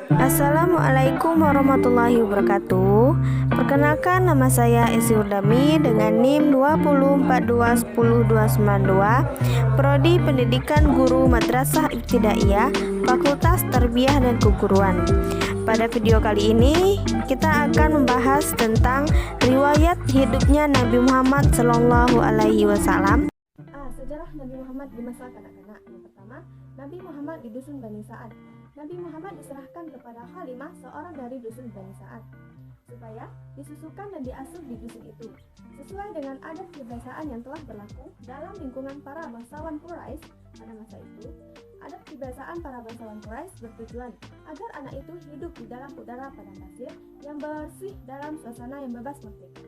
Assalamualaikum warahmatullahi wabarakatuh. Perkenalkan, nama saya Esi Urdami dengan NIM 204210292, Prodi Pendidikan Guru Madrasah Ibtidaiyah, Fakultas Tarbiyah dan Keguruan. Pada video kali ini kita akan membahas tentang riwayat hidupnya Nabi Muhammad SAW. Sejarah Nabi Muhammad di masa kanak-kanak. Yang pertama, Nabi Muhammad di dusun Bani Sa'ad. Nabi Muhammad diserahkan kepada Halimah, seorang dari dusun Bani Sa'ad, supaya disusukan dan diasuh di dusun itu, sesuai dengan adat kebiasaan yang telah berlaku dalam lingkungan para bangsawan Quraisy pada masa itu. Adat kebiasaan para bangsawan Quraisy bertujuan agar anak itu hidup di dalam udara padang pasir yang bersih dalam suasana yang bebas merdeka.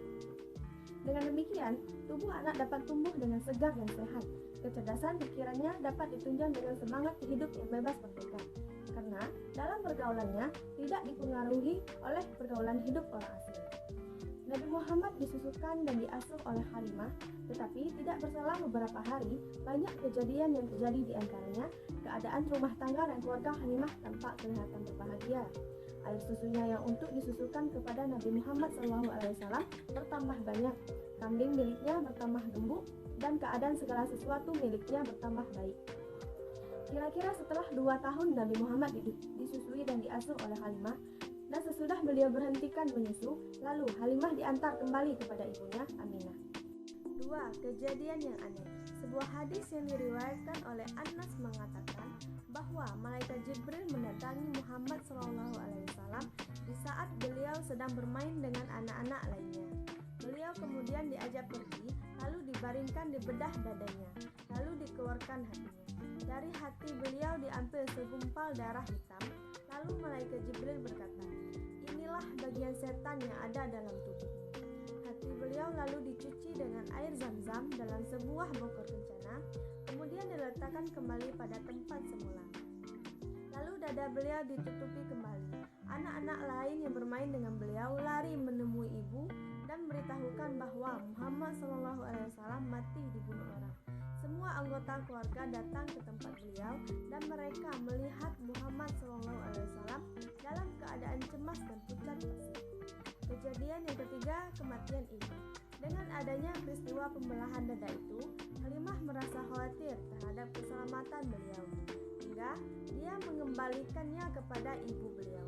Dengan demikian, tubuh anak dapat tumbuh dengan segar dan sehat. Kecerdasan pikirannya dapat ditunjang dengan semangat hidup yang bebas merdeka, karena dalam pergaulannya tidak dipengaruhi oleh pergaulan hidup orang asing. Nabi Muhammad disusukan dan diasuh oleh Halimah, tetapi tidak berselang beberapa hari, banyak kejadian yang terjadi, di antaranya keadaan rumah tangga dan keluarga Halimah tampak kelihatan berbahagia. Air susunya yang untuk disusukan kepada Nabi Muhammad SAW bertambah banyak, kambing miliknya bertambah gembuk, dan keadaan segala sesuatu miliknya bertambah baik. Kira-kira setelah 2 tahun Nabi Muhammad disusui dan diasuh oleh Halimah, dan sesudah beliau berhentikan menyusu, lalu Halimah diantar kembali kepada ibunya Aminah. 2. Kejadian yang aneh. Sebuah hadis yang diriwayatkan oleh Anas mengatakan bahwa malaikat Jibril mendatangi Muhammad SAW di saat beliau sedang bermain dengan anak-anak lainnya. Beliau kemudian diajak pergi, lalu dibaringkan di bedah dadanya, lalu dikeluarkan hatinya. Dari hati beliau diambil segumpal darah hitam, lalu malaikat Jibril berkata, "Inilah bagian setan yang ada dalam tubuhmu." Hati beliau lalu dicuci dengan air zam-zam dalam sebuah bokor kencana, kemudian diletakkan kembali pada tempat semula. Lalu dada beliau ditutupi kembali. Anak-anak lain yang bermain dengan beliau lari menemui ibu dan memberitahukan bahwa Muhammad SAW mati dibunuh orang. Semua anggota keluarga datang ke tempat beliau dan mereka melihat Muhammad SAW dalam keadaan cemas dan pucat pasi. Kejadian yang ketiga, kematian ibu. Dengan adanya peristiwa pembelahan dada itu, Halimah merasa khawatir terhadap keselamatan beliau, hingga dia mengembalikannya kepada ibu beliau.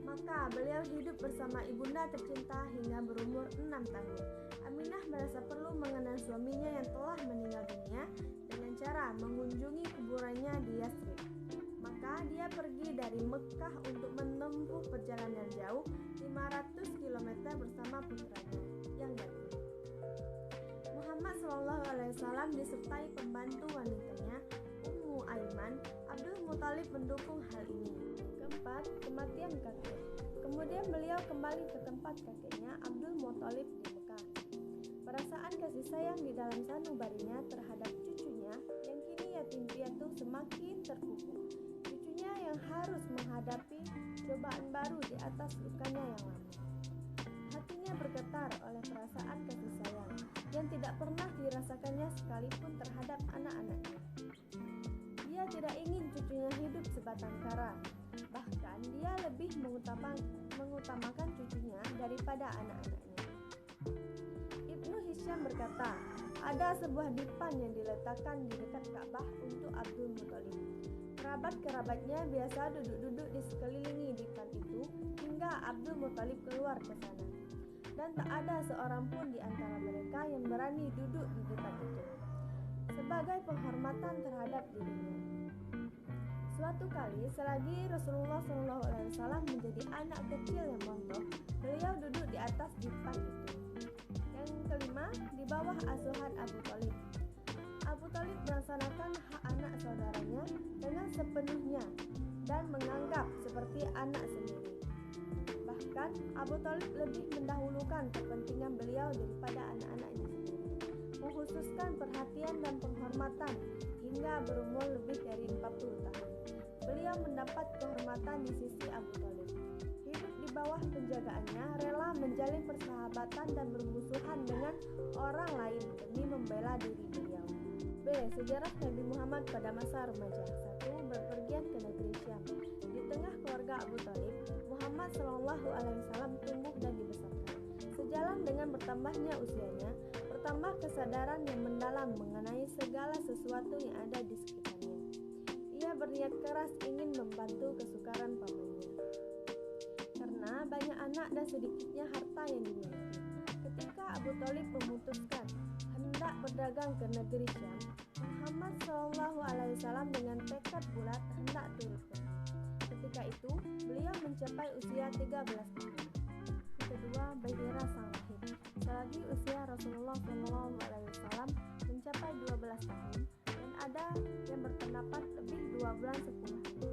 Maka beliau hidup bersama ibunda tercinta hingga berumur 6 tahun. Aminah merasa perlu mengenal suaminya yang telah meninggal dunia dengan cara mengunjungi kuburannya di Yathrib. Maka dia pergi dari Mekah untuk menempuh perjalanan jauh 500 km bersama putranya yang yatim. Muhammad SAW disertai pembantu wanitanya Ummu Aiman. Abdul Muthalib mendukung hal ini. Keempat, kematian kakek. Kemudian beliau kembali ke tempat kakeknya Abdul Muthalib di Mekah. Perasaan kasih sayang di dalam sanubarinya terhadap cucunya yang kini yatim piatu semakin terpupuk. Cucunya yang harus menghadapi cobaan baru di atas lukanya yang lama. Hatinya bergetar oleh perasaan kasih sayang yang tidak pernah dirasakannya sekalipun terhadap anak-anaknya. Dia tidak ingin cucunya hidup sebatang kara. Bahkan dia lebih mengutamakan cucunya daripada anak-anaknya. Ibnu Hisham berkata, ada sebuah dipan yang diletakkan di dekat Ka'bah untuk Abdul Muthalib. Kerabat-kerabatnya biasa duduk-duduk di sekelilingi dipan itu hingga Abdul Muthalib keluar ke sana. Dan tak ada seorang pun di antara mereka yang berani duduk di depan itu, sebagai penghormatan terhadap dirinya. Suatu kali, selagi Rasulullah SAW menjadi anak kecil yang montok, beliau duduk di atas dipan itu. Yang kelima, di bawah asuhan Abu Thalib. Abu Thalib melaksanakan hak anak saudaranya dengan sepenuhnya dan menganggap seperti anak sendiri. Bahkan Abu Thalib lebih mendahulukan kepentingan beliau daripada anak-anaknya sendiri, mengkhususkan perhatian dan penghormatan hingga berumur lebih dari 40 tahun. Beliau mendapat kehormatan di sisi Abu Thalib. Hidup di bawah penjagaannya, rela menjalin persahabatan dan bermusuhan dengan orang lain demi membela diri beliau. B. Sejarah Nabi Muhammad pada masa remaja. 1. Berpergian ke negeri Syam. Di tengah keluarga kepala Abu Thalib, Muhammad SAW tumbuh dan dibesarkan. Sejalan dengan bertambahnya usianya, bertambah kesadaran yang mendalam mengenai segala sesuatu yang ada di sekitarnya. Ia berniat keras ingin membantu kesukaran pamannya. Karena banyak anak dan sedikitnya harta yang dimiliki. Ketika Abu Thalib memutuskan hendak berdagang ke negeri Syam, Muhammad SAW dengan tekad bulat hendak turut pergi. Ketika itu, beliau mencapai usia 13 tahun. Kedua, Bahira sang rahib. Selagi usia Rasulullah SAW mencapai 12 tahun dan ada yang berpendapat lebih 2 bulan 10 hari.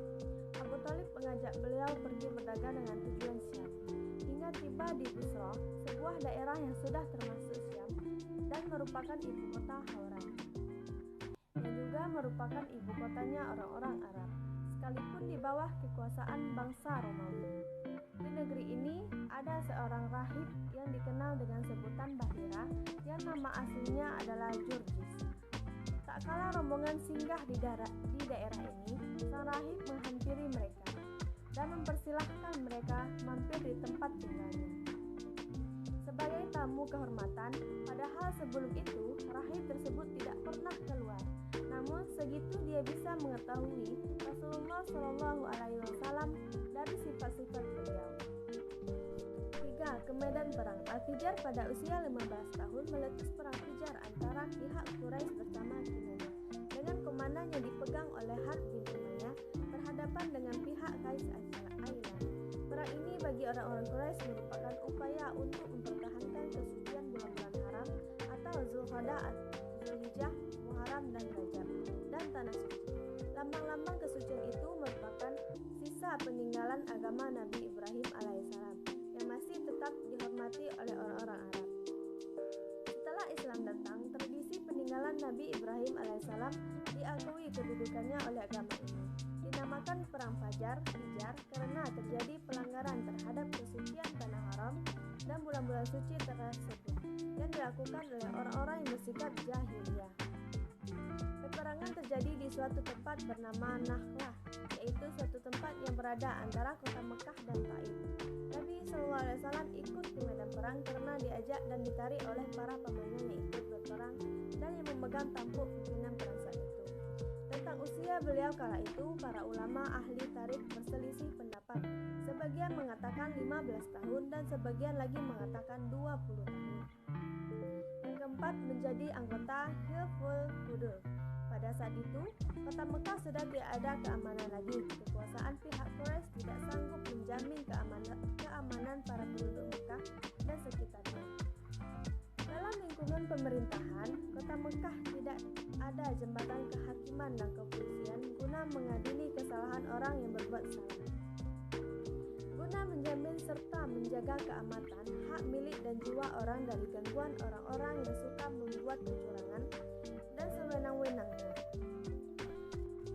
Abu Thalib mengajak beliau pergi berdagang dengan tujuan Syam. Hingga tiba di Busra, sebuah daerah yang sudah termasuk Syam dan merupakan ibu kota Hauran, yang juga merupakan ibu kotanya orang-orang Arab, sekalipun di bawah kekuasaan bangsa Romawi. Di negeri ini ada seorang rahib yang dikenal dengan sebutan Bahira, yang nama aslinya adalah Jurjis. Tak kala rombongan singgah di daerah ini, sang rahib menghampiri mereka dan mempersilahkan mereka mampir di tempat tinggalnya sebagai tamu kehormatan. Padahal sebelum itu rahib tersebut tidak pernah keluar. Namun segitu dia bisa mengetahui Rasulullah SAW dari sifat-sifat beliau. 3. Ke medan perang. Al-Fijar pada usia 15 tahun meletus perang Fijar antara pihak Quraisy bersama Kinaanah dengan komandan yang dipegang oleh Harb bin Umayyah berhadapan dengan pihak Qais Ailan. Perang ini bagi orang-orang Quraisy merupakan upaya untuk mempertahankan kesucian bulan-bulan haram atau Zulqa'dah, Zulhijjah, Muharram dan Rajab dan tanah suci. Lambang-lambang kesucian itu merupakan sisa peninggalan agama Nabi Ibrahim alaihissalam yang masih tetap dihormati oleh orang-orang Arab. Setelah Islam datang, tradisi peninggalan Nabi Ibrahim alaihissalam diakui kedudukannya oleh agama ini. Dinamakan Perang Fijar karena terjadi pelanggaran terhadap kesucian tanah haram dan bulan-bulan suci tersebut yang dilakukan oleh orang-orang yang bersikap jahiliyah. Peperangan terjadi di suatu tempat bernama Nakhlah, yaitu suatu tempat yang berada antara kota Mekah dan Taif. Nabi SAW ikut di medan perang karena diajak dan ditarik oleh para pamannya yang ikut berperang dan yang memegang tampuk pimpinan perang saat itu. Tentang usia beliau kala itu, para ulama ahli tarikh berselisih pendapat. Sebagian mengatakan 15 tahun dan sebagian lagi mengatakan 20 tahun. Yang keempat, menjadi anggota Hilful Fudul. Pada saat itu, kota Mekah sudah tidak ada keamanan lagi. Kekuasaan pihak Quraisy tidak sanggup menjamin keamanan para penduduk Mekah dan sekitarnya. Dalam lingkungan pemerintahan, kota Mekah tidak ada jembatan kehakiman dan kepolisian guna mengadili kesalahan orang yang berbuat salah. Guna menjamin serta menjaga keamanan, hak milik dan jiwa orang dari gangguan orang-orang yang suka membuat kecurangan dan sewenang-wenangnya.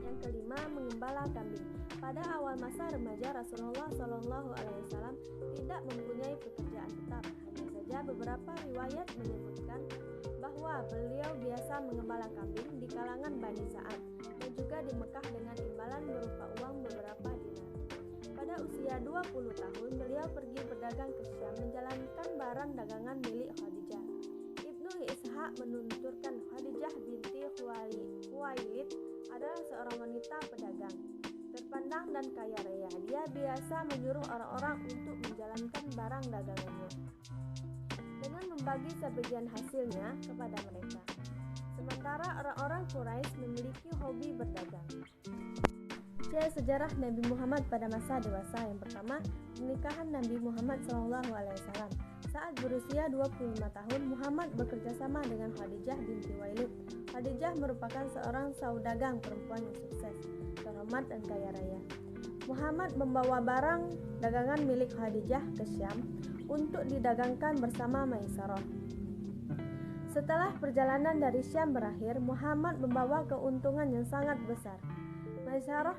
Yang kelima, mengembala kambing. Pada awal masa remaja Rasulullah SAW tidak mempunyai pekerjaan tetap. Hanya saja beberapa riwayat menyebutkan bahwa beliau biasa mengembala kambing di kalangan Bani Sa'ad dan juga di Mekah dengan imbalan berupa uang beberapa dinar. Pada usia 20 tahun, beliau pergi berdagang ke Syam menjalankan barang dagangan milik Khadijah. Ibnu Ishaq menuturkan Khadijah binti Khuwailid adalah seorang wanita pedagang, terpandang dan kaya raya. Dia biasa menyuruh orang-orang untuk menjalankan barang dagangannya dengan membagi sebagian hasilnya kepada mereka. Sementara orang-orang Quraisy memiliki hobi berdagang. Sejarah Nabi Muhammad pada masa dewasa. Yang pertama, pernikahan Nabi Muhammad SAW. Saat berusia 25 tahun, Muhammad bekerja sama dengan Khadijah binti Khuwailid. Khadijah merupakan seorang saudagang perempuan yang sukses, terhormat dan kaya raya. Muhammad membawa barang dagangan milik Khadijah ke Syam untuk didagangkan bersama Maisarah. Setelah perjalanan dari Syam berakhir, Muhammad membawa keuntungan yang sangat besar. Maisarah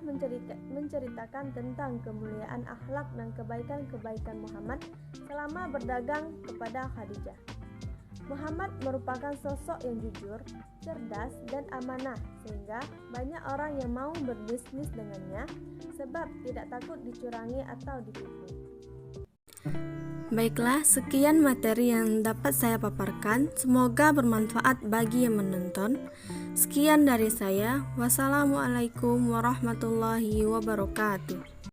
menceritakan tentang kemuliaan akhlak dan kebaikan-kebaikan Muhammad selama berdagang kepada Khadijah. Muhammad merupakan sosok yang jujur, cerdas, dan amanah sehingga banyak orang yang mau berbisnis dengannya sebab tidak takut dicurangi atau ditipu. Baiklah, sekian materi yang dapat saya paparkan. Semoga bermanfaat bagi yang menonton. Sekian dari saya. Wassalamualaikum warahmatullahi wabarakatuh.